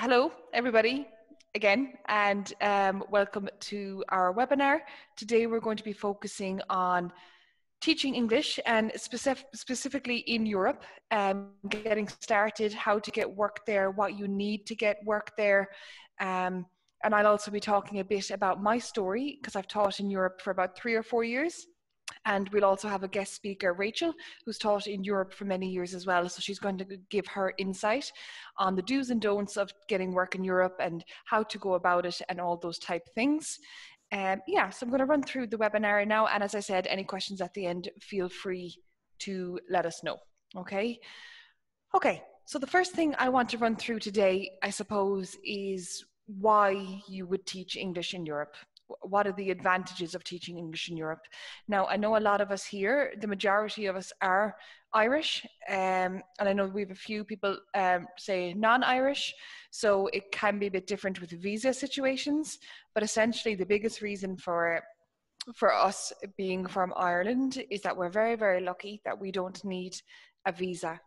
Hello, everybody, again, and welcome to our webinar. Today, we're going to be focusing on teaching English and specifically in Europe, getting started, how to get work there, what you need to get work there. And I'll also be talking a bit about my story because I've taught in Europe for about 3 or 4 years. And we'll also have a guest speaker, Rachel, who's taught in Europe for many years as well. So she's going to give her insight on the do's and don'ts of getting work in Europe and how to go about it and all those type things. So I'm going to run through the webinar now. And as I said, any questions at the end, feel free to let us know. Okay, so the first thing I want to run through today, I suppose, is why you would teach English in Europe. What are the advantages of teaching English in Europe? Now, I know a lot of us here, the majority of us are Irish, and I know we have a few people say non-Irish, so it can be a bit different with visa situations, but essentially the biggest reason for us being from Ireland is that we're very, very lucky that we don't need a visa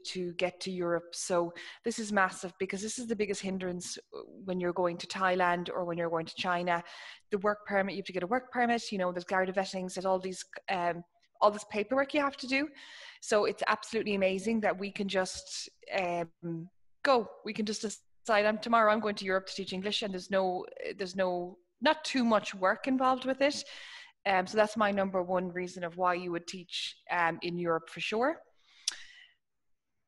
to get to Europe. So this is massive because this is the biggest hindrance when you're going to Thailand or when you're going to China. The work permit, you have to get a work permit, you know, there's Garda vettings, there's all this paperwork you have to do. So it's absolutely amazing that we can just we can just decide tomorrow I'm going to Europe to teach English, and there's not too much work involved with it. So that's my number one reason of why you would teach in Europe for sure.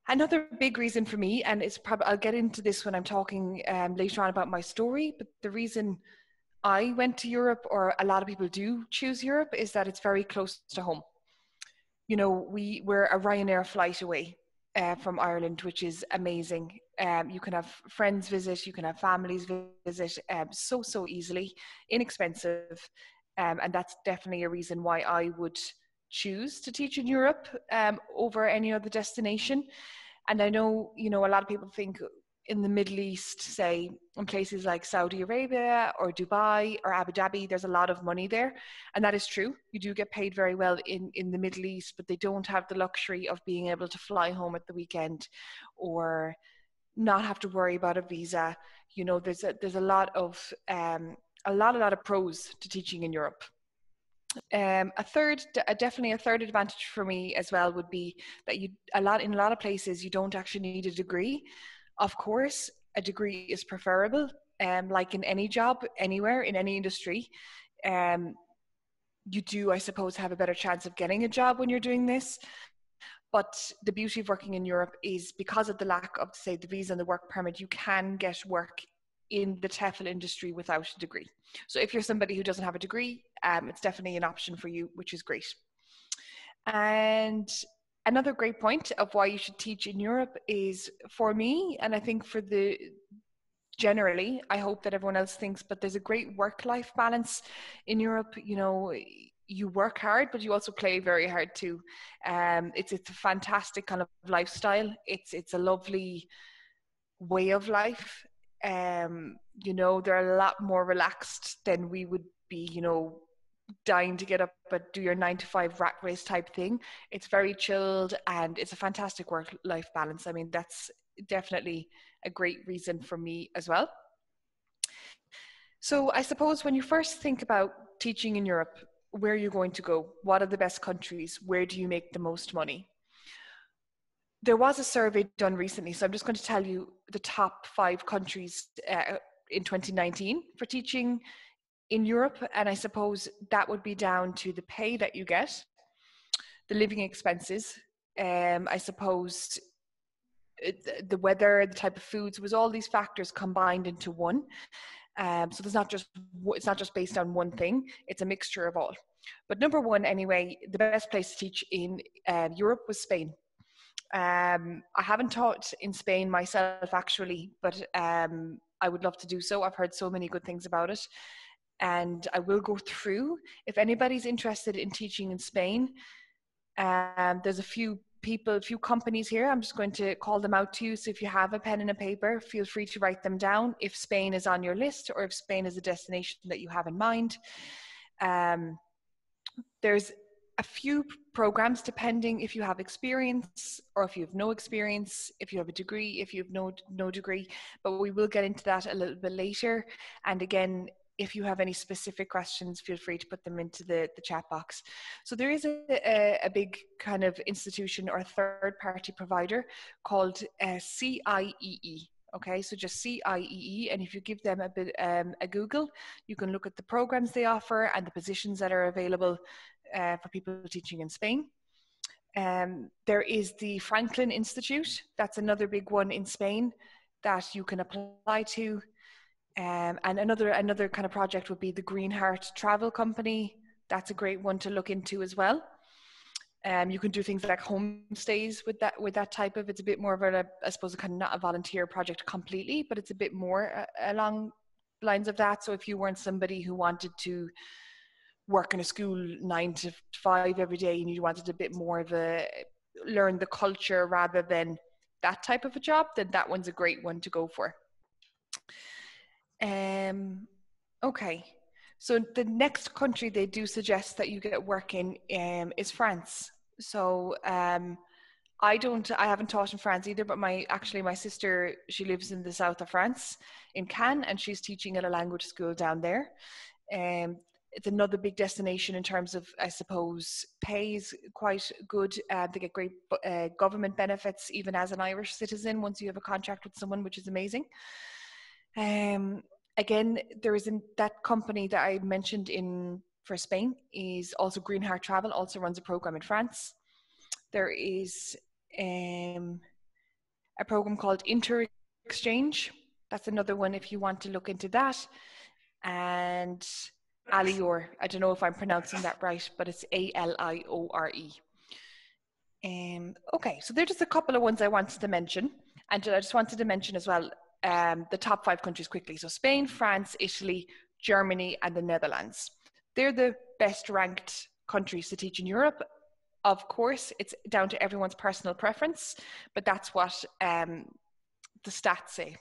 Another big reason for me, and it's probably, I'll get into this when I'm talking later on about my story, but the reason I went to Europe, or a lot of people do choose Europe, is that it's very close to home. You know, we're a Ryanair flight away from Ireland, which is amazing. You can have friends visit, you can have families visit so easily, inexpensive, and that's definitely a reason why I would choose to teach in Europe over any other destination. And I know, you know, a lot of people think in the Middle East, say in places like Saudi Arabia or Dubai or Abu Dhabi, there's a lot of money there. And that is true. You do get paid very well in the Middle East, but they don't have the luxury of being able to fly home at the weekend or not have to worry about a visa. You know, there's a lot of pros to teaching in Europe. Definitely a third advantage for me as well would be that in a lot of places you don't actually need a degree. Of course, a degree is preferable, like in any job, anywhere, in any industry. You do, I suppose, have a better chance of getting a job when you're doing this. But the beauty of working in Europe is because of the lack of, say, the visa and the work permit, you can get work in the TEFL industry without a degree. So if you're somebody who doesn't have a degree, it's definitely an option for you, which is great. And another great point of why you should teach in Europe is, for me, and I think generally, I hope that everyone else thinks, but there's a great work-life balance in Europe. You know, you work hard, but you also play very hard too. It's a fantastic kind of lifestyle. It's a lovely way of life. You know, they're a lot more relaxed than we would be, you know, dying to get up but do your 9-to-5 rat race type thing. It's very chilled and it's a fantastic work-life balance. I mean, that's definitely a great reason for me as well. So I suppose when you first think about teaching in Europe, where are you going to go? What are the best countries? Where do you make the most money? There was a survey done recently, so I'm just going to tell you the top 5 countries in 2019 for teaching in Europe, and I suppose that would be down to the pay that you get, the living expenses, I suppose the weather, the type of foods, it was all these factors combined into one. So it's not just based on one thing, it's a mixture of all. But number one, anyway, the best place to teach in Europe was Spain. I haven't taught in Spain myself actually, but I would love to do so. I've heard so many good things about it. And I will go through, if anybody's interested in teaching in Spain, there's a few companies here. I'm just going to call them out to you. So if you have a pen and a paper, feel free to write them down if Spain is on your list or if Spain is a destination that you have in mind. There's a few programs, depending if you have experience or if you have no experience, if you have a degree, if you have no degree, but we will get into that a little bit later. And again, if you have any specific questions, feel free to put them into the chat box. So there is a big kind of institution or a third-party provider called CIEE. Okay, so just CIEE, and if you give them a Google, you can look at the programs they offer and the positions that are available for people teaching in Spain. There is the Franklin Institute. That's another big one in Spain that you can apply to. And another kind of project would be the Green Heart Travel Company. That's a great one to look into as well. You can do things like homestays with that type of, it's a bit more of a, I suppose, kind of not a volunteer project completely, but it's a bit more along lines of that. So if you weren't somebody who wanted to work in a school 9 to 5 every day and you wanted a bit more of a learn the culture rather than that type of a job, then that one's a great one to go for. Okay, so the next country they do suggest that you get work in is France. So I haven't taught in France either, but my sister, she lives in the south of France, in Cannes, and she's teaching at a language school down there. It's another big destination in terms of, I suppose, pay is quite good. They get great government benefits, even as an Irish citizen, once you have a contract with someone, which is amazing. Again, there is that company that I mentioned for Spain is also Green Heart Travel, also runs a program in France. There is a program called Inter-Exchange. That's another one if you want to look into that. And Alior, I don't know if I'm pronouncing that right, but it's ALIORE. Okay, so they're just a couple of ones I wanted to mention. And I just wanted to mention as well the top 5 countries quickly. So Spain, France, Italy, Germany, and the Netherlands. They're the best ranked countries to teach in Europe. Of course, it's down to everyone's personal preference, but that's what the stats say,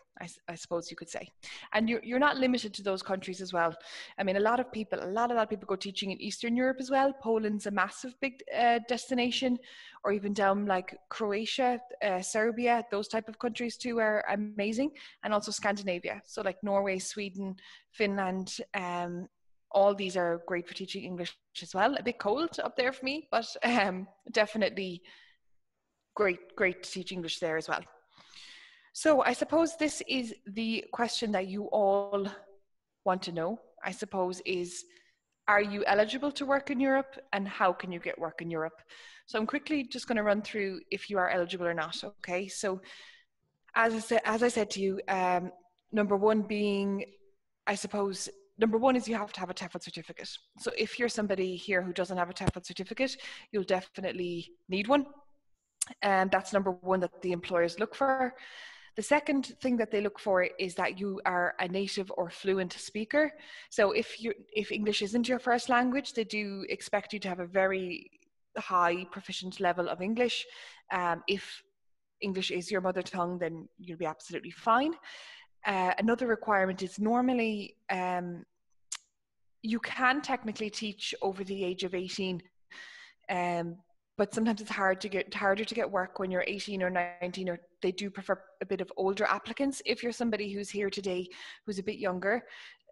I suppose you could say. And you're not limited to those countries as well. I mean, a lot of people go teaching in Eastern Europe as well. Poland's a massive big destination, or even down like Croatia, Serbia, those type of countries too are amazing. And also Scandinavia. So like Norway, Sweden, Finland, all these are great for teaching English as well. A bit cold up there for me, but definitely great to teach English there as well. So I suppose this is the question that you all want to know, I suppose, is, are you eligible to work in Europe and how can you get work in Europe? So I'm quickly just going to run through if you are eligible or not, okay? So as I said to you, number one being, I suppose, number one is you have to have a TEFL certificate. So if you're somebody here who doesn't have a TEFL certificate, you'll definitely need one. And that's number one that the employers look for. The second thing that they look for is that you are a native or fluent speaker. So if English isn't your first language, they do expect you to have a very high proficient level of English. If English is your mother tongue, then you'll be absolutely fine. Another requirement is normally you can technically teach over the age of 18, but sometimes it's harder to get work when you're 18 or 19, or they do prefer a bit of older applicants. If you're somebody who's here today who's a bit younger,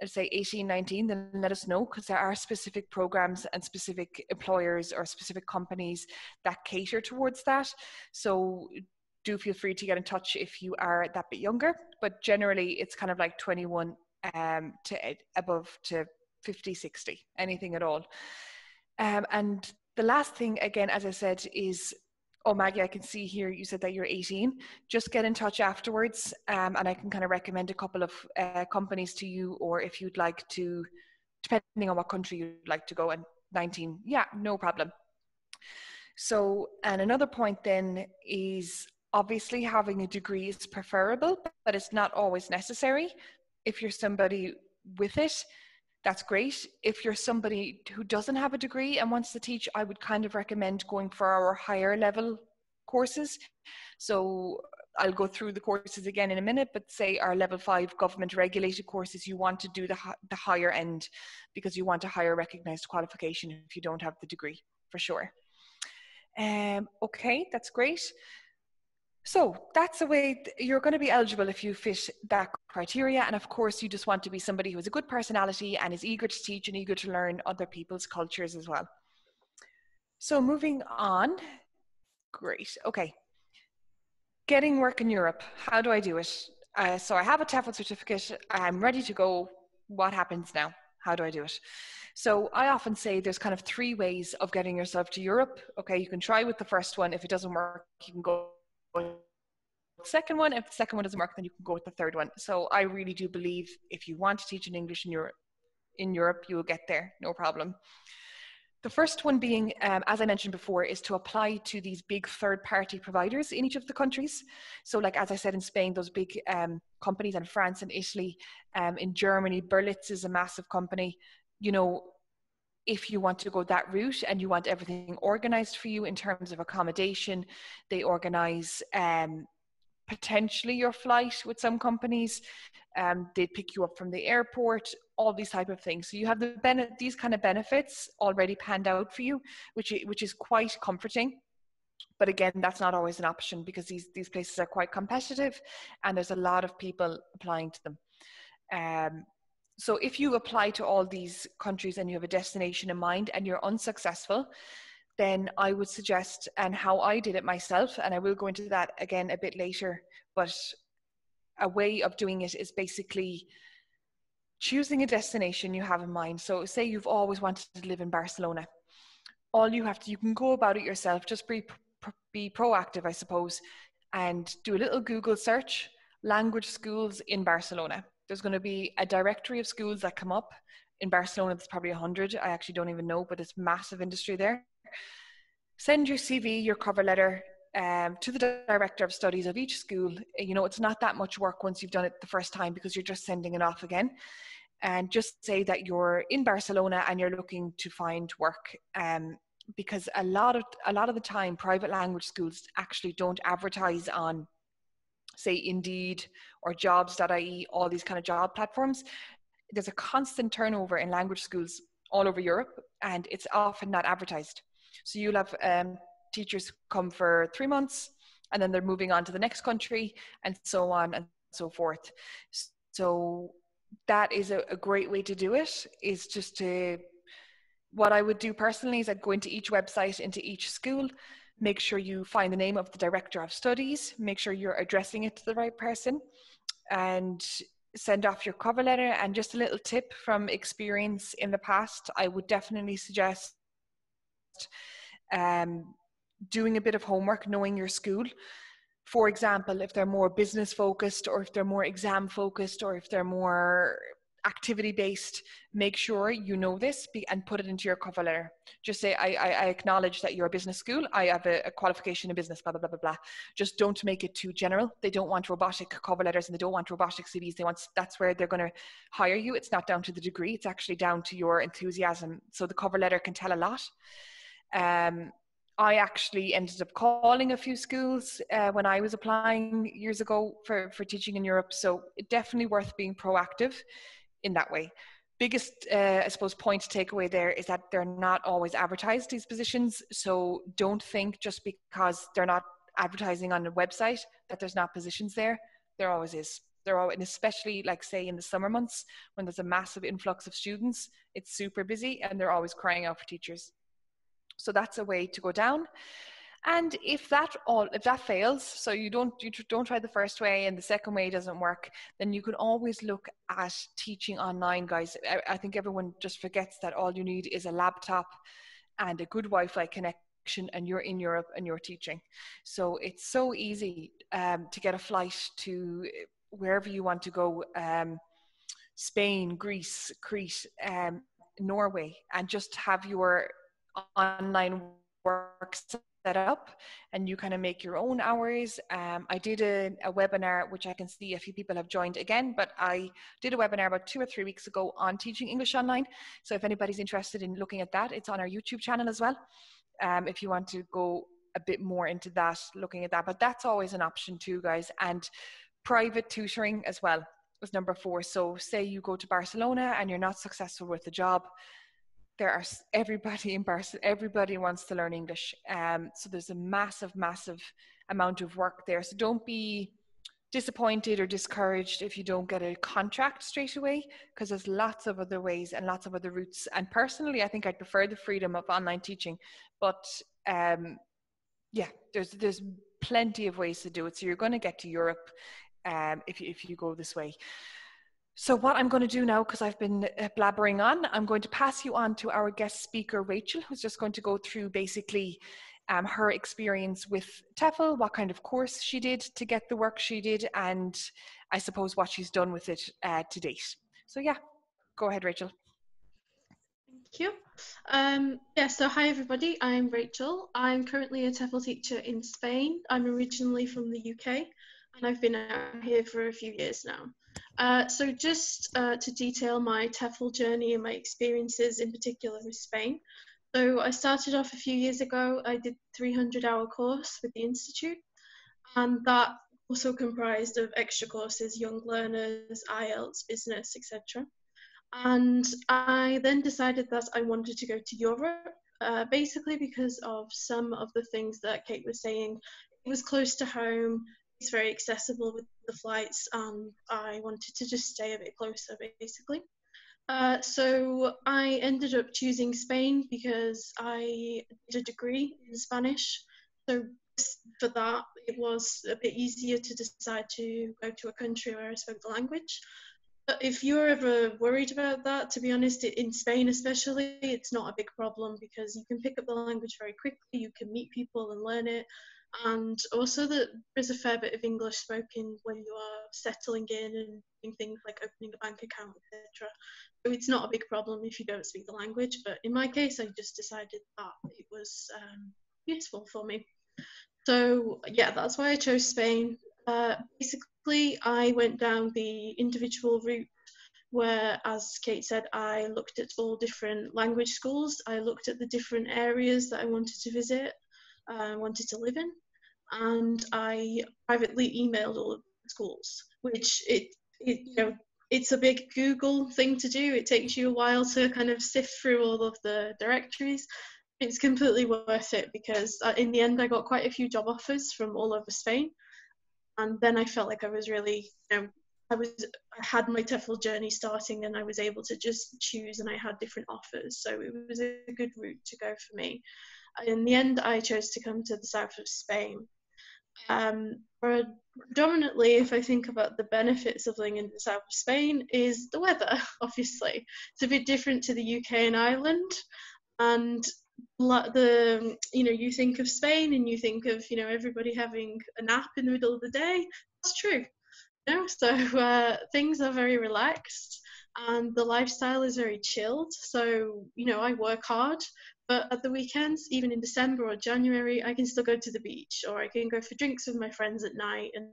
let's say 18, 19, then let us know, because there are specific programs and specific employers or specific companies that cater towards that. So do feel free to get in touch if you are that bit younger, but generally it's kind of like 21 to above to 50, 60, anything at all. And the last thing, again, as I said, is, oh, Maggie, I can see here you said that you're 18. Just get in touch afterwards, and I can kind of recommend a couple of companies to you, or if you'd like to, depending on what country you'd like to go, and 19, yeah, no problem. So, and another point then is, obviously having a degree is preferable, but it's not always necessary. If you're somebody with it, that's great. If you're somebody who doesn't have a degree and wants to teach, I would kind of recommend going for our higher level courses. So I'll go through the courses again in a minute, but say our level 5 government regulated courses, you want to do the higher end because you want a higher recognized qualification if you don't have the degree. for sure. Okay, that's great. So that's the way you're going to be eligible if you fit that criteria. And of course, you just want to be somebody who has a good personality and is eager to teach and eager to learn other people's cultures as well. So moving on. Great. Okay. Getting work in Europe. How do I do it? So I have a TEFL certificate. I'm ready to go. What happens now? How do I do it? So I often say there's kind of 3 ways of getting yourself to Europe. Okay, you can try with the first one. If it doesn't work, you can go with the second one. If the second one doesn't work, then you can go with the third one. So I really do believe if you want to teach in English in Europe, you will get there, no problem. The first one being, as I mentioned before, is to apply to these big third-party providers in each of the countries. So like, as I said, in Spain, those big companies, in France and Italy, in Germany, Berlitz is a massive company. You know, if you want to go that route and you want everything organized for you in terms of accommodation, they organize potentially your flight with some companies. They'd pick you up from the airport, all these type of things. So you have these kind of benefits already panned out for you, which is quite comforting. But again, that's not always an option because these places are quite competitive and there's a lot of people applying to them. So if you apply to all these countries and you have a destination in mind and you're unsuccessful, then I would suggest, and how I did it myself, and I will go into that again a bit later, but a way of doing it is basically choosing a destination you have in mind. So say you've always wanted to live in Barcelona. All you have to, you can go about it yourself, just be proactive, I suppose, and do a little Google search, language schools in Barcelona. There's going to be a directory of schools that come up. In Barcelona, there's probably 100. I actually don't even know, but it's massive industry there. Send your CV, your cover letter, to the director of studies of each school. You know, it's not that much work once you've done it the first time because you're just sending it off again. And just say that you're in Barcelona and you're looking to find work. Because a lot of the time, private language schools actually don't advertise on, say, Indeed or jobs.ie, all these kind of job platforms. There's a constant turnover in language schools all over Europe, and it's often not advertised. So you'll have teachers come for 3 months, and then they're moving on to the next country, and so on and so forth. So that is a great way to do it, is just to, what I would do personally is I'd go into each website, into each school, make sure you find the name of the director of studies, make sure you're addressing it to the right person, and send off your cover letter. And just a little tip from experience in the past, I would definitely suggest doing a bit of homework, knowing your school. For example, if they're more business focused, or if they're more exam focused, or if they're more activity based, make sure you know this and put it into your cover letter. Just say, I acknowledge that you're a business school. I have a qualification in business, blah, blah, blah, blah, blah. Just don't make it too general. They don't want robotic cover letters and they don't want robotic CVs. That's where they're going to hire you. It's not down to the degree. It's actually down to your enthusiasm. So the cover letter can tell a lot. I actually ended up calling a few schools when I was applying years ago for teaching in Europe. So it's definitely worth being proactive in that way. Biggest, I suppose, point to take away there is that they're not always advertised, these positions. So don't think just because they're not advertising on a website that there's not positions there. There always is. And especially, like, say, in the summer months when there's a massive influx of students, it's super busy and they're always crying out for teachers. So that's a way to go down. And if that fails, so you don't try the first way and the second way doesn't work, then you can always look at teaching online, guys. I think everyone just forgets that all you need is a laptop and a good Wi-Fi connection, and you're in Europe and you're teaching. So it's so easy to get a flight to wherever you want to go, Spain, Greece, Crete, Norway, and just have your online work set up and you kind of make your own hours. I did a webinar, which I can see a few people have joined again, but I did a webinar about 2 or 3 weeks ago on teaching English online. So if anybody's interested in looking at that, it's on our YouTube channel as well. If you want to go a bit more into that, looking at that, but that's always an option too, guys. And private tutoring as well was number 4. So say you go to Barcelona and you're not successful with the job, everybody in Barcelona, everybody wants to learn English. So there's a massive, massive amount of work there. So don't be disappointed or discouraged if you don't get a contract straight away, because there's lots of other ways and lots of other routes. And personally, I think I'd prefer the freedom of online teaching, but yeah, there's plenty of ways to do it. So you're going to get to Europe if you go this way. So what I'm going to do now, because I've been blabbering on, I'm going to pass you on to our guest speaker, Rachel, who's just going to go through basically her experience with TEFL, what kind of course she did to get the work she did, and I suppose what she's done with it to date. So yeah, go ahead, Rachel. Thank you. So hi everybody, I'm Rachel. I'm currently a TEFL teacher in Spain. I'm originally from the UK and I've been out here for a few years now. So just to detail my TEFL journey and my experiences in particular with Spain. So I started off a few years ago. I did a 300-hour course with the Institute, and that also comprised of extra courses, young learners, IELTS, business, etc. And I then decided that I wanted to go to Europe, basically because of some of the things that Kate was saying. It was close to home, it's very accessible with the flights, and I wanted to just stay a bit closer, basically. So I ended up choosing Spain because I did a degree in Spanish. So for that, it was a bit easier to decide to go to a country where I spoke the language. But if you're ever worried about that, to be honest, in Spain especially, it's not a big problem because you can pick up the language very quickly, you can meet people and learn it. And also that there's a fair bit of English spoken when you are settling in and doing things like opening a bank account, etc. So it's not a big problem if you don't speak the language. But in my case, I just decided that it was useful for me. So yeah, that's why I chose Spain. Basically, I went down the individual route where, as Kate said, I looked at all different language schools. I looked at the different areas that I wanted to visit, wanted to live in, and I privately emailed all of the schools, which it's a big Google thing to do. It takes you a while to kind of sift through all of the directories. It's completely worth it because in the end I got quite a few job offers from all over Spain, and then I felt like I was really, I had my TEFL journey starting and I was able to just choose, and I had different offers, so it was a good route to go for me. In the end, I chose to come to the south of Spain. Predominantly, if I think about the benefits of living in the south of Spain, is the weather. Obviously, it's a bit different to the UK and Ireland, and you think of Spain and you think of everybody having a nap in the middle of the day. That's true. So things are very relaxed and the lifestyle is very chilled. So I work hard, but at the weekends, even in December or January, I can still go to the beach or I can go for drinks with my friends at night, and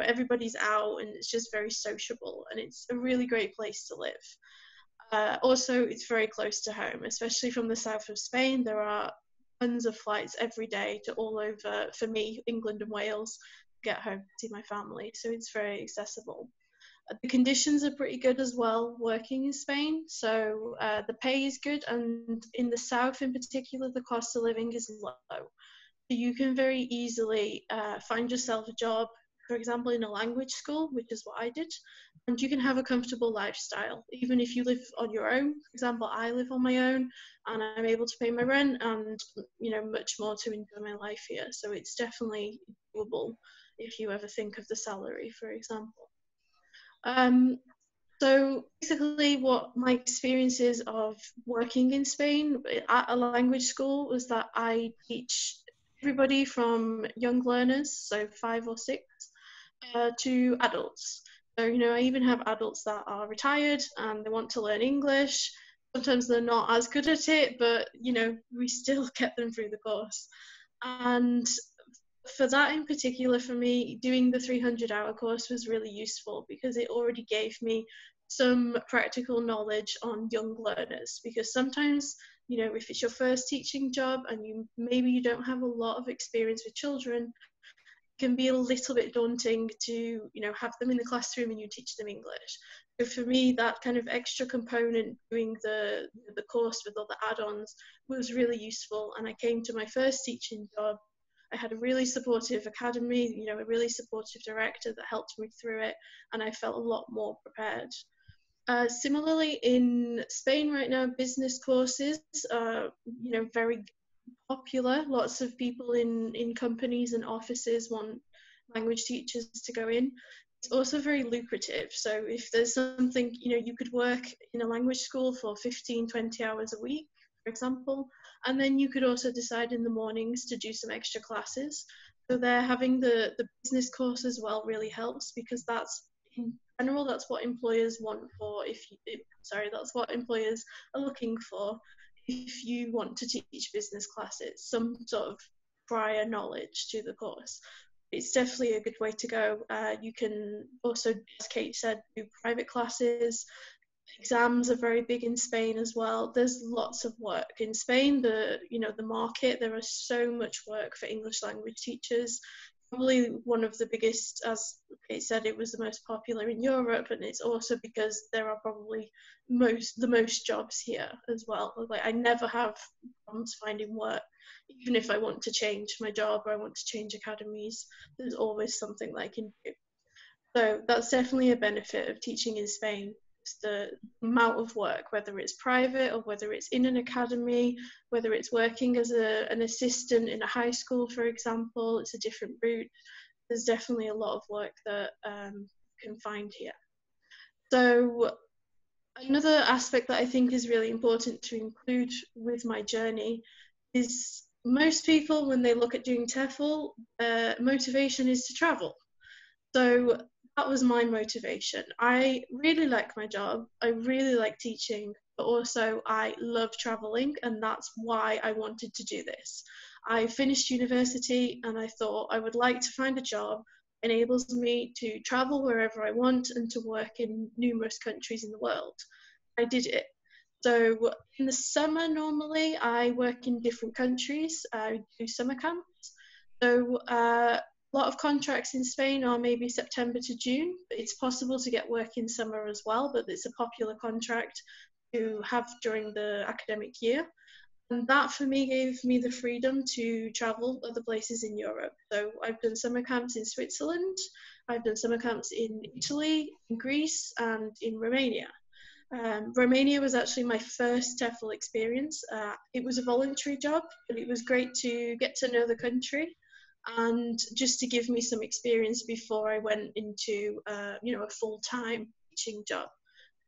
everybody's out and it's just very sociable and it's a really great place to live. Also, it's very close to home, especially from the south of Spain. There are tons of flights every day to all over, for me, England and Wales, to get home to see my family. So it's very accessible. The conditions are pretty good as well working in Spain. So the pay is good, and in the south in particular, the cost of living is low. So you can very easily find yourself a job, for example, in a language school, which is what I did, and you can have a comfortable lifestyle, even if you live on your own. For example, I live on my own, and I'm able to pay my rent and, much more to enjoy my life here. So it's definitely doable if you ever think of the salary, for example. So basically what my experiences of working in Spain at a language school was that I teach everybody from young learners, so 5 or 6, to adults. So, I even have adults that are retired and they want to learn English. Sometimes they're not as good at it, but, we still get them through the course. And for that in particular, for me, doing the 300-hour course was really useful because it already gave me some practical knowledge on young learners. Because sometimes, if it's your first teaching job and maybe you don't have a lot of experience with children, can be a little bit daunting to, you know, have them in the classroom and you teach them English. So for me, that kind of extra component doing the course with all the add-ons was really useful. And I came to my first teaching job. I had a really supportive academy, you know, a really supportive director that helped me through it, and I felt a lot more prepared. Similarly, in Spain right now, business courses are, you know, very popular. Lots of people in companies and offices want language teachers to go in. It's also very lucrative. So if there's something, you know, you could work in a language school for 15, 20 hours a week, for example, and then you could also decide in the mornings to do some extra classes. So there, having the business course as well really helps, because that's, in general, that's what employers want for, that's what employers are looking for if you want to teach business classes, some sort of prior knowledge to the course. It's definitely a good way to go. You can also, as Kate said, do private classes. Exams are very big in Spain as well. There's lots of work in Spain. The market, there is so much work for English language teachers. Probably one of the biggest, as Kate said, it was the most popular in Europe, and it's also because there are probably the most jobs here as well. Like, I never have problems finding work, even if I want to change my job or I want to change academies. There's always something that I can do. So that's definitely a benefit of teaching in Spain. It's the amount of work, whether it's private or whether it's in an academy, whether it's working as an assistant in a high school, for example. It's a different route. There's definitely a lot of work that you can find here. So another aspect that I think is really important to include with my journey is, most people, when they look at doing TEFL, motivation is to travel. So that was my motivation. I really like my job. I really like teaching, but also I love traveling, and that's why I wanted to do this. I finished university and I thought I would like to find a job that enables me to travel wherever I want and to work in numerous countries in the world. I did it. So in the summer, normally I work in different countries. I do summer camps. So a lot of contracts in Spain are maybe September to June. It's possible to get work in summer as well, but it's a popular contract to have during the academic year. And that for me gave me the freedom to travel other places in Europe. So I've done summer camps in Switzerland, I've done summer camps in Italy, in Greece, and in Romania. Romania was actually my first TEFL experience. It was a voluntary job, but it was great to get to know the country and just to give me some experience before I went into a full-time teaching job.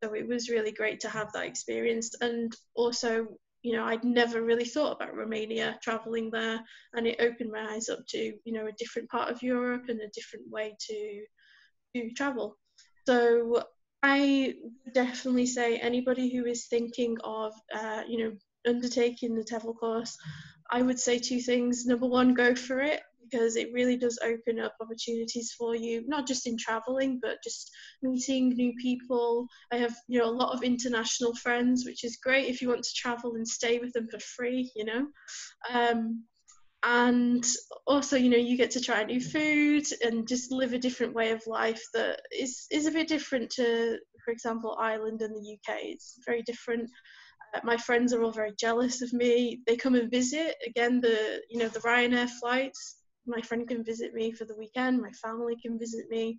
So it was really great to have that experience. And also, I'd never really thought about Romania, traveling there, and it opened my eyes up to, a different part of Europe and a different way to travel. So I would definitely say anybody who is thinking of, undertaking the TEFL course, I would say two things. Number one, go for it, because it really does open up opportunities for you, not just in traveling, but just meeting new people. I have, a lot of international friends, which is great if you want to travel and stay with them for free, and also, you get to try new food and just live a different way of life that is a bit different to, for example, Ireland and the UK. It's very different. My friends are all very jealous of me. They come and visit. Again, the Ryanair flights, my friend can visit me for the weekend, my family can visit me,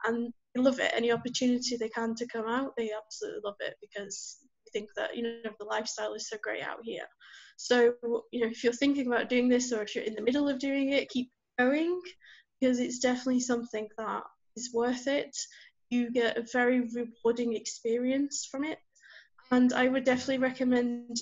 and they love it. Any opportunity they can to come out, they absolutely love it, because they think that, the lifestyle is so great out here. So, if you're thinking about doing this, or if you're in the middle of doing it, keep going, because it's definitely something that is worth it. You get a very rewarding experience from it. And I would definitely recommend,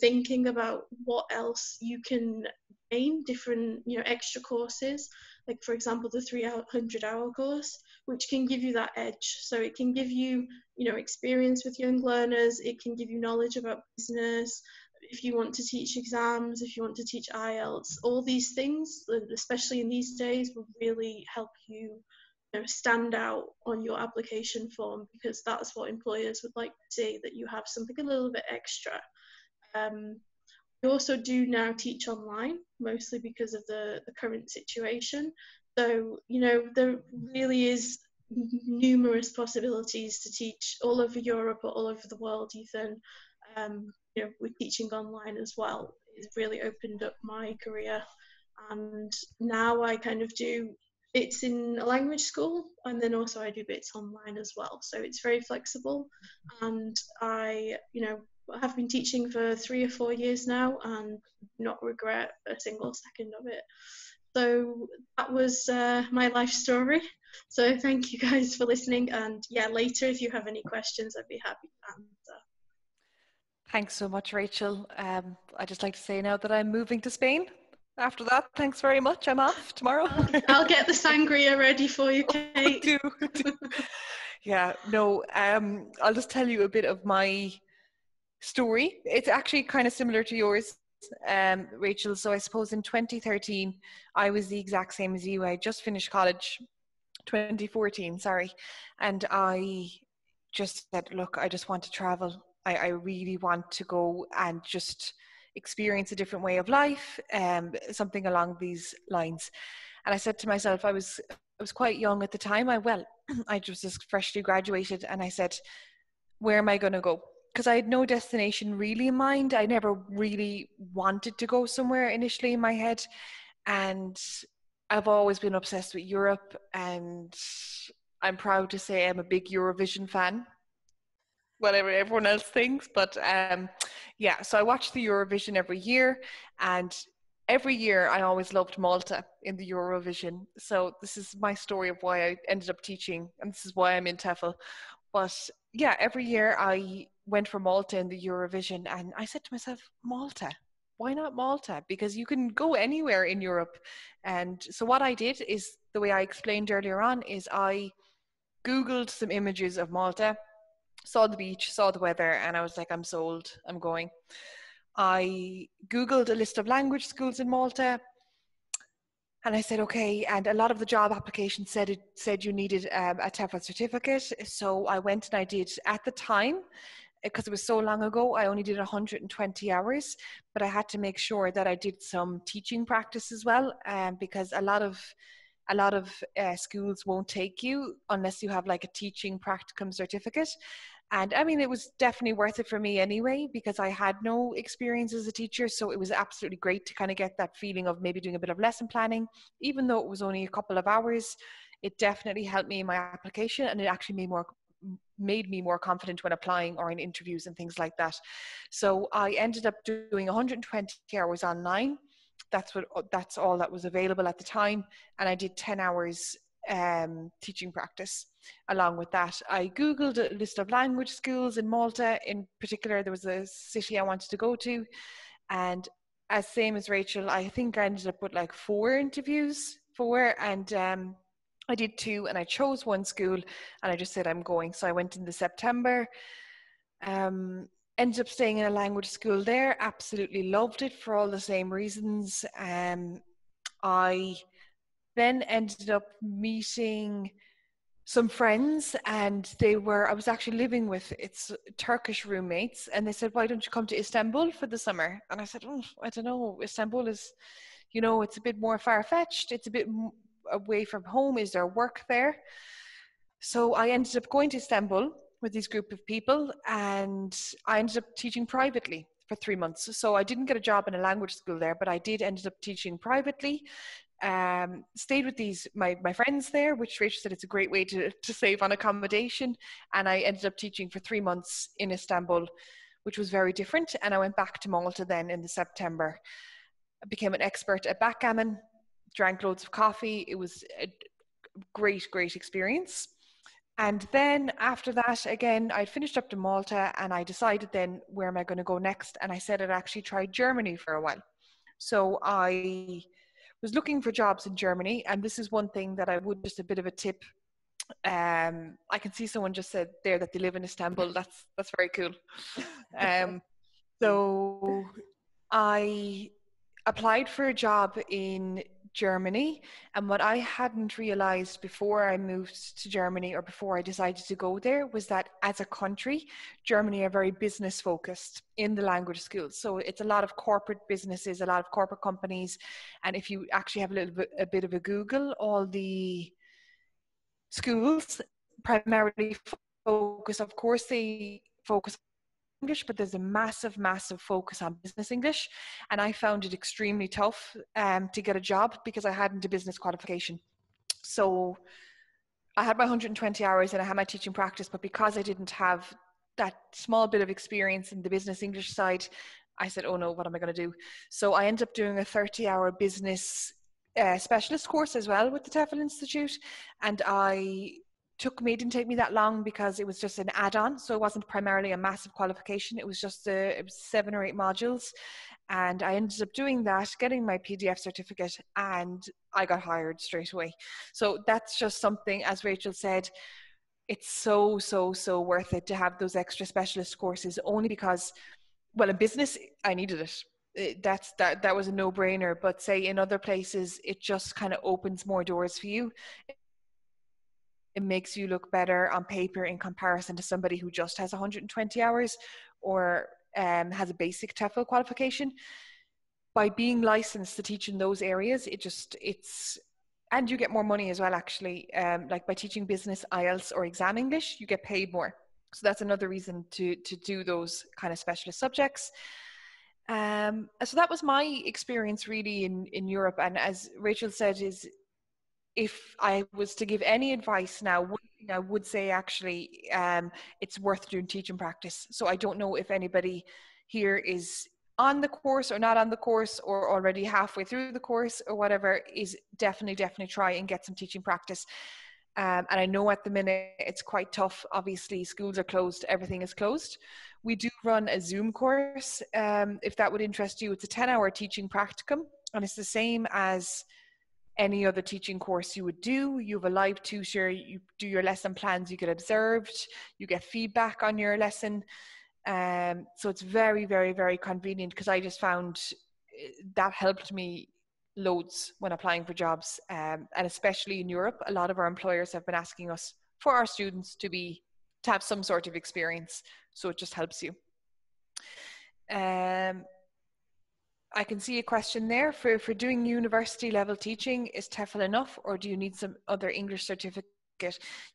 thinking about what else you can gain, different, extra courses, like, for example, the 300-hour course, which can give you that edge. So it can give you, experience with young learners. It can give you knowledge about business. If you want to teach exams, if you want to teach IELTS, all these things, especially in these days, will really help you stand out on your application form, because that's what employers would like to see, that you have something a little bit extra. We also do now teach online, mostly because of the current situation. So, there really is numerous possibilities to teach all over Europe or all over the world even. With teaching online as well, it's really opened up my career. And now I kind of do bits in a language school, and then also I do bits online as well. So it's very flexible, and I, have been teaching for 3 or 4 years now and not regret a single second of it. So that was my life story. So thank you guys for listening. And yeah, later if you have any questions, I'd be happy to answer. Thanks so much, Rachel. I'd just like to say now that I'm moving to Spain. After that, thanks very much. I'm off tomorrow. I'll get the sangria ready for you, Kate. do. Yeah, no, I'll just tell you a bit of my story. It's actually kind of similar to yours, Rachel. So I suppose in 2013, I was the exact same as you. I just finished college, 2014, sorry. And I just said, look, I just want to travel. I really want to go and just experience a different way of life, something along these lines. And I said to myself, I was quite young at the time. I just freshly graduated, and I said, where am I going to go? Because I had no destination really in mind. I never really wanted to go somewhere initially in my head. And I've always been obsessed with Europe, and I'm proud to say I'm a big Eurovision fan, whatever everyone else thinks. But yeah, so I watch the Eurovision every year, and every year I always loved Malta in the Eurovision. So this is my story of why I ended up teaching, and this is why I'm in TEFL. But yeah, every year I went for Malta in the Eurovision, and I said to myself, Malta, why not Malta? Because you can go anywhere in Europe. And so what I did is, the way I explained earlier on, is I Googled some images of Malta, saw the beach, saw the weather, and I was like, I'm sold, I'm going. I Googled a list of language schools in Malta, and I said, okay. And a lot of the job applications said you needed a TEFL certificate. So I went and I did, at the time, because it was so long ago, I only did 120 hours, but I had to make sure that I did some teaching practice as well, because a lot of schools won't take you unless you have like a teaching practicum certificate. And I mean, it was definitely worth it for me anyway, because I had no experience as a teacher. So it was absolutely great to kind of get that feeling of maybe doing a bit of lesson planning. Even though it was only a couple of hours, it definitely helped me in my application, and it actually made me more confident when applying or in interviews and things like that. So I ended up doing 120 hours online. That's all that was available at the time. And I did 10 hours teaching practice. Along with that, I Googled a list of language schools in Malta. In particular, there was a city I wanted to go to. And as same as Rachel, I think I ended up with like 4 interviews, and I did 2, and I chose one school, and I just said I'm going. So I went in the September. Ended up staying in a language school there. Absolutely loved it for all the same reasons. I then ended up meeting some friends, and I was actually living with Turkish roommates, and they said, why don't you come to Istanbul for the summer? And I said, I don't know, Istanbul is, it's a bit more far-fetched, it's a bit away from home. Is there work there? So I ended up going to Istanbul with this group of people, and I ended up teaching privately for 3 months. So I didn't get a job in a language school there, but I did ended up teaching privately. Stayed with my friends there, which Rachel said it's a great way to save on accommodation. And I ended up teaching for 3 months in Istanbul, which was very different. And I went back to Malta then in the September. I became an expert at backgammon, drank loads of coffee. It was a great experience. And then after that, again, I finished up to Malta, and I decided then, where am I going to go next? And I said I'd actually tried Germany for a while. So I was looking for jobs in Germany, and this is one thing that I would, just a bit of a tip. I can see someone just said there that they live in Istanbul. That's very cool. So I applied for a job in Germany. And what I hadn't realized before I moved to Germany, or before I decided to go there, was that as a country, Germany are very business focused in the language schools. So it's a lot of corporate businesses, a lot of corporate companies. And if you actually have a bit of a Google, all the schools primarily focus, of course, they focus English, but there's a massive, massive focus on business English. And I found it extremely tough to get a job because I hadn't a business qualification. So I had my 120 hours and I had my teaching practice, but because I didn't have that small bit of experience in the business English side, I said, oh no, what am I going to do? So I ended up doing a 30-hour business specialist course as well with the TEFL Institute. And it didn't take me that long because it was just an add-on. So it wasn't primarily a massive qualification. It was just it was 7 or 8 modules. And I ended up doing that, getting my PDF certificate, and I got hired straight away. So that's just something, as Rachel said, it's so, so, so worth it to have those extra specialist courses, only because, well, in business, I needed it. That was a no-brainer. But say in other places, it just kind of opens more doors for you. It makes you look better on paper in comparison to somebody who just has 120 hours or has a basic TEFL qualification. By being licensed to teach in those areas, and you get more money as well, actually. Like by teaching business, IELTS, or exam English, you get paid more. So that's another reason to do those kind of specialist subjects. So that was my experience really in Europe. And as Rachel said, if I was to give any advice now, one thing I would say actually, it's worth doing teaching practice. So I don't know if anybody here is on the course or not on the course, or already halfway through the course or whatever, is definitely try and get some teaching practice. And I know at the minute it's quite tough. Obviously, schools are closed, everything is closed. We do run a Zoom course. If that would interest you, it's a 10-hour teaching practicum, and it's the same as any other teaching course you would do. You have a live tutor, you do your lesson plans, you get observed, you get feedback on your lesson. So it's very, very, very convenient, because I just found that helped me loads when applying for jobs. And especially in Europe, a lot of our employers have been asking us for our students to have some sort of experience. So it just helps you. I can see a question there. For doing university level teaching, is TEFL enough, or do you need some other English certificate?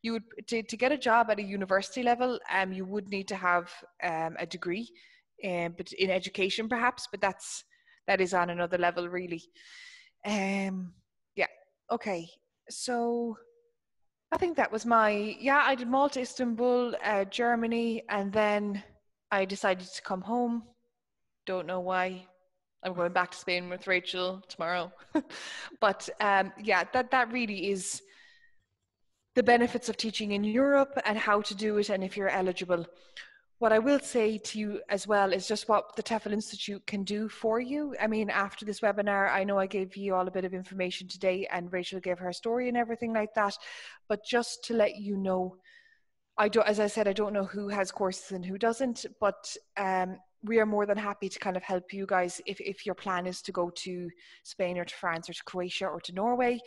You would to get a job at a university level, you would need to have a degree, but in education perhaps. But that is on another level really. Yeah. Okay. So I think that was I did Malta, Istanbul, Germany, and then I decided to come home. Don't know why. I'm going back to Spain with Rachel tomorrow. But that really is the benefits of teaching in Europe and how to do it, and if you're eligible. What I will say to you as well is just what the TEFL Institute can do for you. I mean, after this webinar, I know I gave you all a bit of information today, and Rachel gave her story and everything like that. But just to let you know, as I said, I don't know who has courses and who doesn't, but we are more than happy to kind of help you guys if your plan is to go to Spain or to France or to Croatia or to Norway.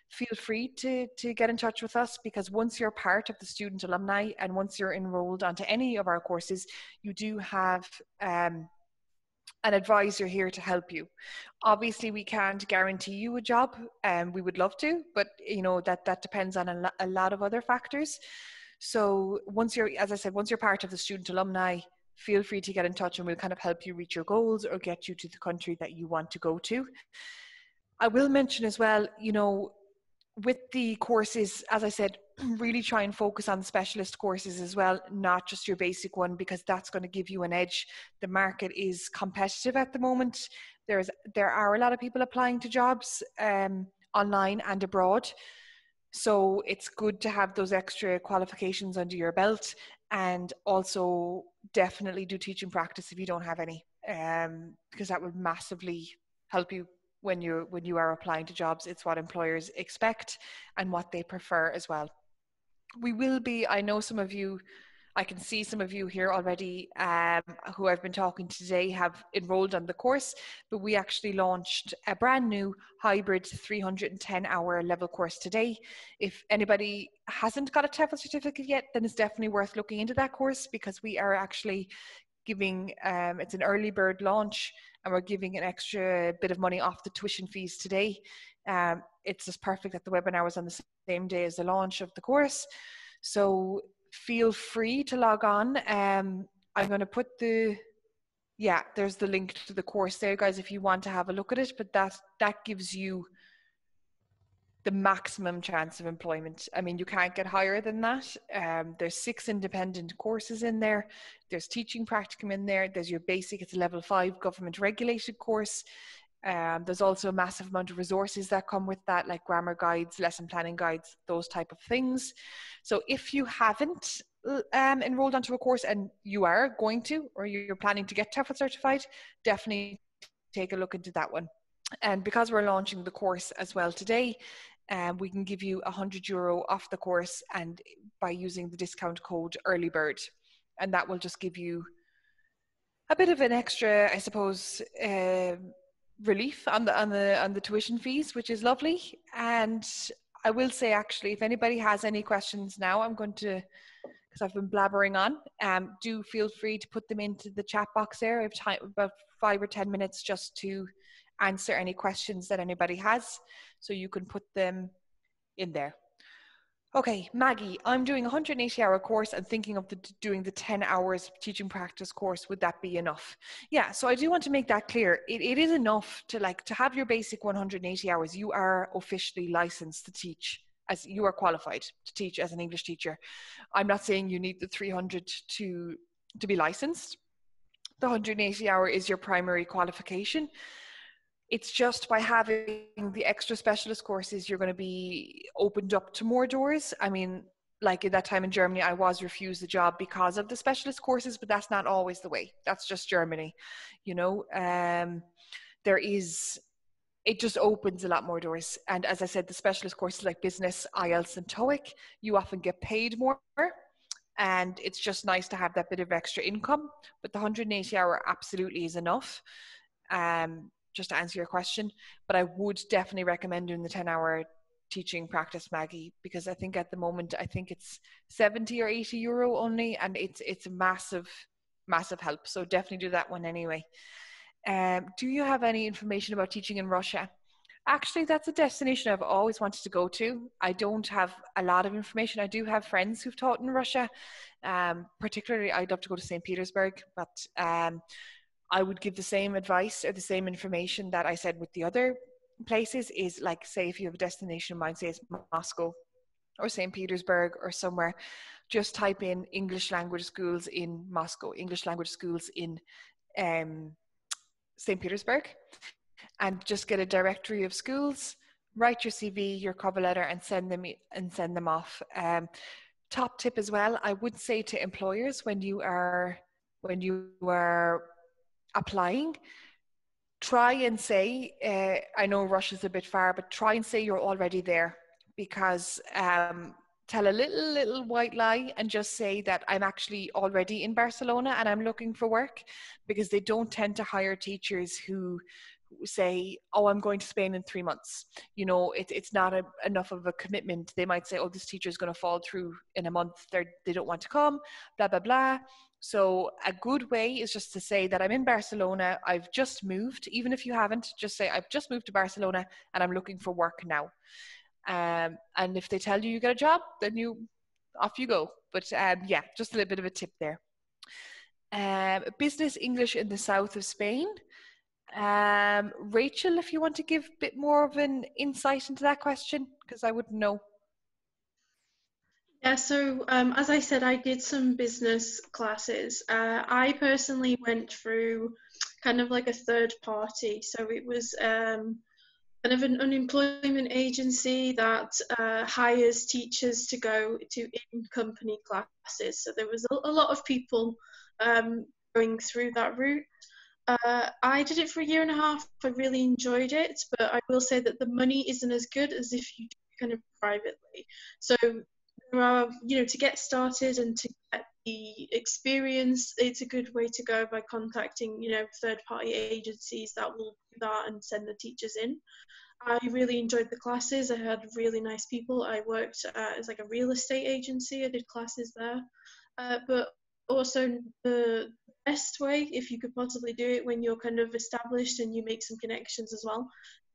Feel free to get in touch with us, because once you're part of the student alumni and once you're enrolled onto any of our courses, you do have an advisor here to help you. Obviously, we can't guarantee you a job, and we would love to, but you know that depends on a lot of other factors. So as I said, once you're part of the student alumni, feel free to get in touch and we'll kind of help you reach your goals or get you to the country that you want to go to. I will mention as well, you know, with the courses, as I said, really try and focus on specialist courses as well, not just your basic one, because that's going to give you an edge. The market is competitive at the moment. There are a lot of people applying to jobs online and abroad. So it's good to have those extra qualifications under your belt, and also definitely do teaching practice if you don't have any, because that will massively help you when you are applying to jobs. It's what employers expect and what they prefer as well. I know some of you, I can see some of you here already who I've been talking to today have enrolled on the course, but we actually launched a brand new hybrid 310-hour level course today. If anybody hasn't got a TEFL certificate yet, then it's definitely worth looking into that course, because we are actually giving, it's an early bird launch, and we're giving an extra bit of money off the tuition fees today. It's just perfect that the webinar was on the same day as the launch of the course. So feel free to log on. I'm going to put there's the link to the course there, guys, if you want to have a look at it. But that gives you the maximum chance of employment. I mean, you can't get higher than that. There's 6 independent courses in there. There's teaching practicum in there. There's your basic, it's a level 5 government regulated course. There's also a massive amount of resources that come with that, like grammar guides, lesson planning guides, those type of things. So if you haven't enrolled onto a course and you are going to, or you're planning to get TEFL certified, definitely take a look into that one. And because we're launching the course as well today, we can give you €100 off the course, and by using the discount code EARLYBIRD, and that will just give you a bit of an extra, I suppose, relief on the tuition fees, which is lovely. And I will say, actually, if anybody has any questions now, I'm going to, because I've been blabbering on, do feel free to put them into the chat box there. I have time, about 5 or 10 minutes, just to answer any questions that anybody has, so you can put them in there. Okay, Maggie, I'm doing a 180-hour course and thinking of doing the 10 hours teaching practice course. Would that be enough? Yeah, so I do want to make that clear. It is enough to have your basic 180 hours. You are officially licensed to teach, as you are qualified to teach as an English teacher. I'm not saying you need the 300 to be licensed. The 180 hour is your primary qualification. It's just by having the extra specialist courses, you're going to be opened up to more doors. I mean, like in that time in Germany, I was refused the job because of the specialist courses, but that's not always the way. That's just Germany, you know. It just opens a lot more doors. And as I said, the specialist courses like business, IELTS and TOEIC, you often get paid more. And it's just nice to have that bit of extra income. But the 180 hour absolutely is enough. Just to answer your question, but I would definitely recommend doing the 10-hour teaching practice, Maggie, because I think at the moment, I think it's 70 or 80 euro only, and it's a massive help. So definitely do that one anyway. Do you have any information about teaching in Russia? Actually, that's a destination I've always wanted to go to. I don't have a lot of information. I do have friends who've taught in Russia. Particularly, I'd love to go to St. Petersburg, but I would give the same advice or the same information that I said with the other places, is like, say, if you have a destination in mind, say it's Moscow or St. Petersburg or somewhere, just type in English language schools in Moscow, English language schools in St. Petersburg, and just get a directory of schools, write your CV, your cover letter, and send them off. Top tip as well, I would say to employers, when you are applying, try and say, I know Russia's a bit far, but try and say you're already there, because tell a little white lie and just say that I'm actually already in Barcelona and I'm looking for work, because they don't tend to hire teachers who say, oh, I'm going to Spain in 3 months. You know, it's not enough of a commitment. They might say, oh, this teacher is going to fall through in a month. They don't want to come, blah, blah, blah. So a good way is just to say that I'm in Barcelona, I've just moved. Even if you haven't, just say, I've just moved to Barcelona and I'm looking for work now. And if they tell you get a job, then off you go. But yeah, just a little bit of a tip there. Business English in the south of Spain. Rachel, if you want to give a bit more of an insight into that question, because I wouldn't know. Yeah, so as I said, I did some business classes. I personally went through kind of like a third party. So it was kind of an unemployment agency that hires teachers to go to in-company classes. So there was a lot of people going through that route. I did it for 1.5 years. I really enjoyed it, but I will say that the money isn't as good as if you do it kind of privately. So there are, to get started and to get the experience, it's a good way to go by contacting, third-party agencies that will do that and send the teachers in. I really enjoyed the classes. I had really nice people. I worked as like a real estate agency. I did classes there. But also the best way, if you could possibly do it when you're kind of established and you make some connections as well,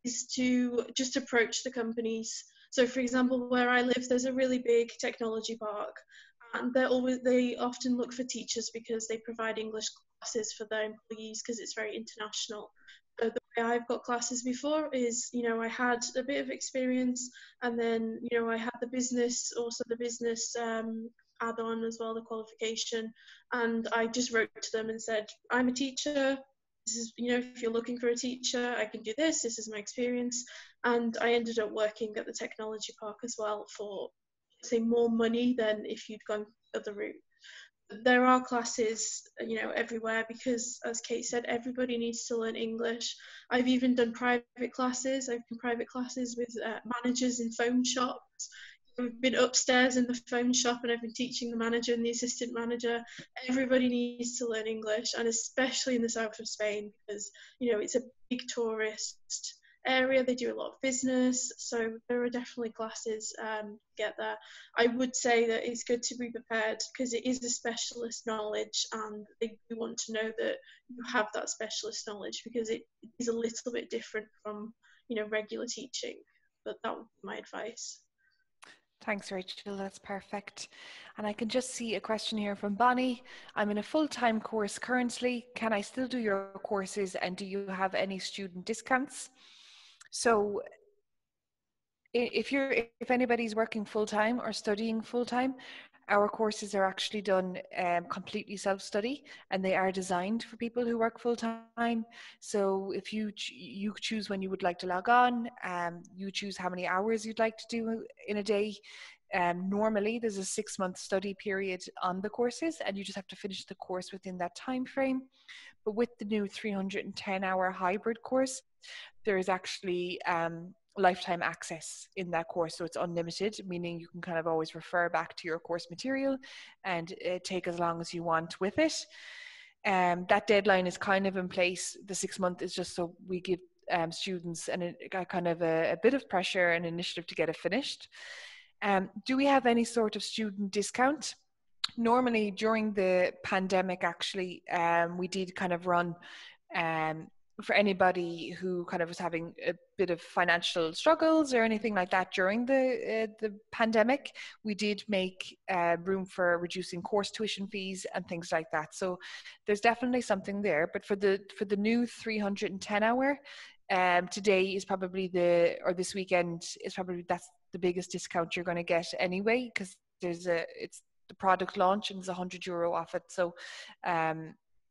is to just approach the companies. So for example, where I live, there's a really big technology park, and they often look for teachers because they provide English classes for their employees because it's very international. So the way I've got classes before is, I had a bit of experience, and then, I had the business add-on as well, the qualification, and I just wrote to them and said, I'm a teacher. This is, if you're looking for a teacher, I can do this. This is my experience. And I ended up working at the technology park as well for, say, more money than if you'd gone the other route. There are classes, everywhere, because as Kate said, everybody needs to learn English. I've even done private classes. I've done private classes with managers in phone shops. We've been upstairs in the phone shop and I've been teaching the manager and the assistant manager. Everybody needs to learn English, and especially in the south of Spain, because it's a big tourist area. They do a lot of business, so there are definitely classes to get there. I would say that it's good to be prepared because it is a specialist knowledge, and they do want to know that you have that specialist knowledge, because it is a little bit different from regular teaching. But that would be my advice. Thanks, Rachel. That's perfect. And I can just see a question here from Bonnie. I'm in a full-time course currently. Can I still do your courses, and do you have any student discounts? So if anybody's working full-time or studying full-time, our courses are actually done completely self-study, and they are designed for people who work full-time. So if you choose when you would like to log on, you choose how many hours you'd like to do in a day. Normally there's a 6-month study period on the courses, and you just have to finish the course within that time frame. But with the new 310-hour hybrid course, there is actually lifetime access in that course, so it's unlimited, meaning you can kind of always refer back to your course material and take as long as you want with it. That deadline is kind of in place. The 6 month is just so we give students a kind of a bit of pressure and initiative to get it finished. Do we have any sort of student discount? Normally during the pandemic, actually, we did kind of run for anybody who kind of was having a bit of financial struggles or anything like that during the pandemic, we did make room for reducing course tuition fees and things like that. So there's definitely something there. But for the new 310-hour, today is probably this weekend is probably, that's the biggest discount you're going to get anyway, because it's the product launch and there's €100 off it. So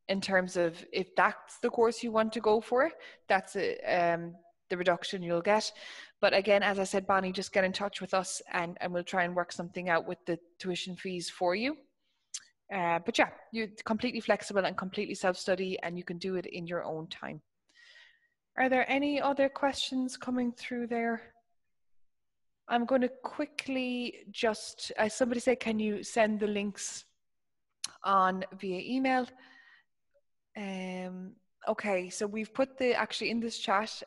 in terms of if that's the course you want to go for, that's the reduction you'll get. But again, as I said, Bonnie, just get in touch with us and we'll try and work something out with the tuition fees for you. But yeah, you're completely flexible and completely self-study, and you can do it in your own time. Are there any other questions coming through there? I'm going to quickly just, somebody said, can you send the links on via email? Okay, so we've put actually in this chat,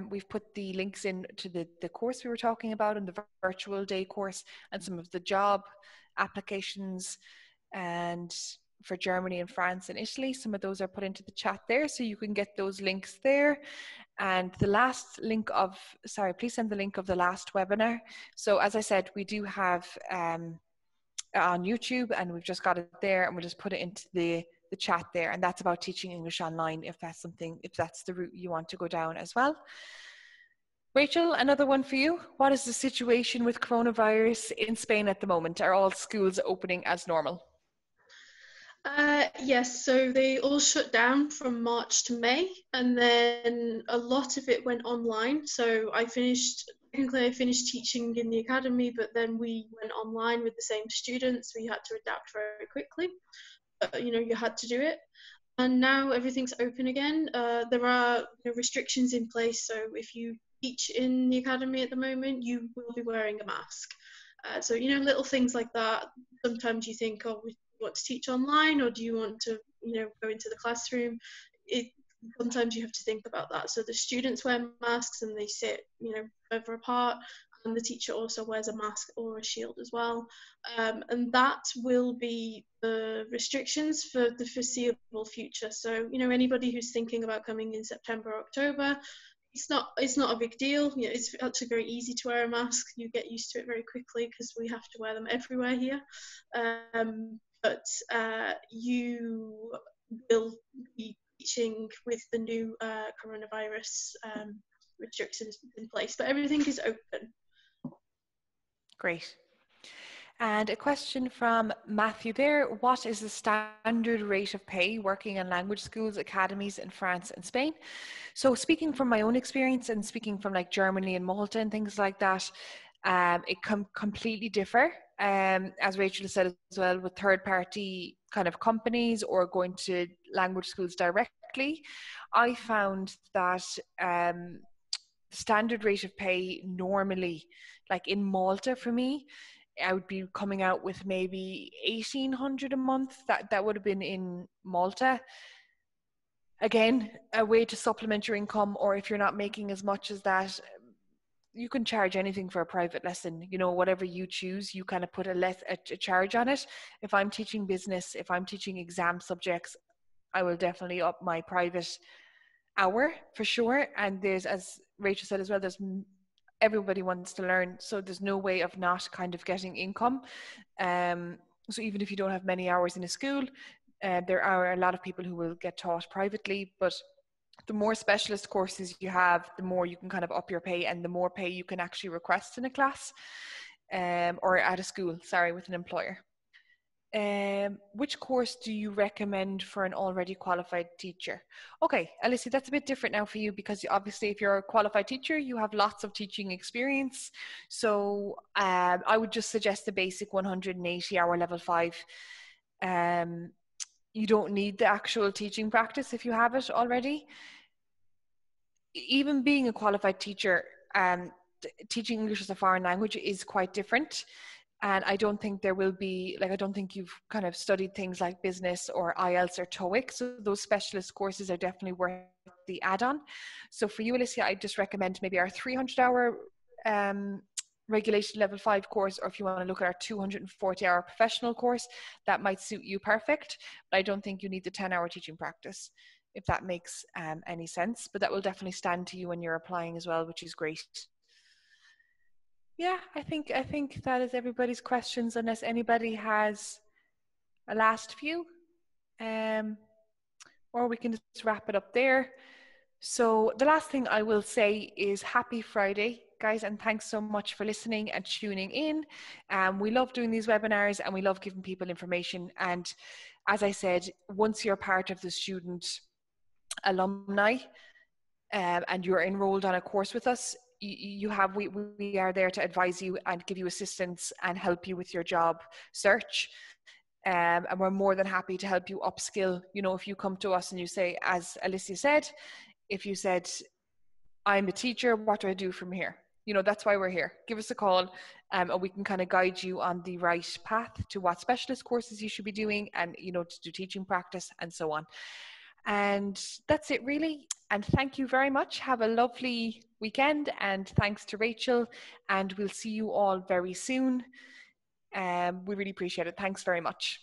we've put the links in to the course we were talking about, and the virtual day course, and some of the job applications, and for Germany and France and Italy, some of those are put into the chat there, so you can get those links there. And the last link please send the link of the last webinar. So as I said, we do have on YouTube, and we've just got it there, and we'll just put it into the chat there, and that's about teaching English online, if that's the route you want to go down as well. Rachel, another one for you. What is the situation with coronavirus in Spain at the moment? Are all schools opening as normal? Yes, so they all shut down from March to May, and then a lot of it went online. So I finished teaching in the academy, but then we went online with the same students. We had to adapt very quickly. You had to do it. And now everything's open again. There are restrictions in place, so if you teach in the academy at the moment, you will be wearing a mask. So little things like that. Sometimes you think, oh, we want to teach online, or do you want to, go into the classroom? Sometimes you have to think about that. So the students wear masks and they sit, further apart, and the teacher also wears a mask or a shield as well. And that will be the restrictions for the foreseeable future. So, anybody who's thinking about coming in September or October, it's not a big deal. It's actually very easy to wear a mask. You get used to it very quickly because we have to wear them everywhere here. But you will be teaching with the new coronavirus restrictions in place, but everything is open. Great. And a question from Matthew there. What is the standard rate of pay working in language schools, academies in France and Spain? So speaking from my own experience and speaking from like Germany and Malta and things like that, it can completely differ. As Rachel said as well, with third-party kind of companies or going to language schools directly, I found that standard rate of pay normally, like in Malta for me, I would be coming out with maybe 1,800 a month. That would have been in Malta. Again, a way to supplement your income, or if you're not making as much as that, you can charge anything for a private lesson. Whatever you choose, you kind of put a charge on it. If I'm teaching business, if I'm teaching exam subjects, I will definitely up my private hour for sure. And there's, as Rachel said as well, everybody wants to learn, so there's no way of not kind of getting income. So even if you don't have many hours in a school, there are a lot of people who will get taught privately, but the more specialist courses you have, the more you can kind of up your pay, and the more pay you can actually request in a class, or at a school, with an employer. Which course do you recommend for an already qualified teacher? Okay, Alicia, that's a bit different now for you, because obviously if you're a qualified teacher, you have lots of teaching experience. So I would just suggest the basic 180-hour level 5. You don't need the actual teaching practice if you have it already. Even being a qualified teacher, teaching English as a foreign language is quite different. And I don't think there will be, I don't think you've kind of studied things like business or IELTS or TOEIC. So those specialist courses are definitely worth the add-on. So for you, Alicia, I just recommend maybe our 300-hour regulated level 5 course, or if you want to look at our 240-hour professional course, that might suit you perfect. But I don't think you need the 10-hour teaching practice, if that makes any sense. But that will definitely stand to you when you're applying as well, which is great. Yeah, I think that is everybody's questions, unless anybody has a last few. Or we can just wrap it up there. So the last thing I will say is happy Friday, guys, and thanks so much for listening and tuning in. We love doing these webinars, and we love giving people information. And as I said, once you're part of the student alumni and you're enrolled on a course with us, we are there to advise you and give you assistance and help you with your job search. And we're more than happy to help you upskill. If you come to us and you say, as Alicia said, if you said, I'm a teacher, what do I do from here? That's why we're here. Give us a call and we can kind of guide you on the right path to what specialist courses you should be doing, and, to do teaching practice and so on. And that's it really. And thank you very much. Have a lovely weekend, and thanks to Rachel, and we'll see you all very soon. We really appreciate it. Thanks very much.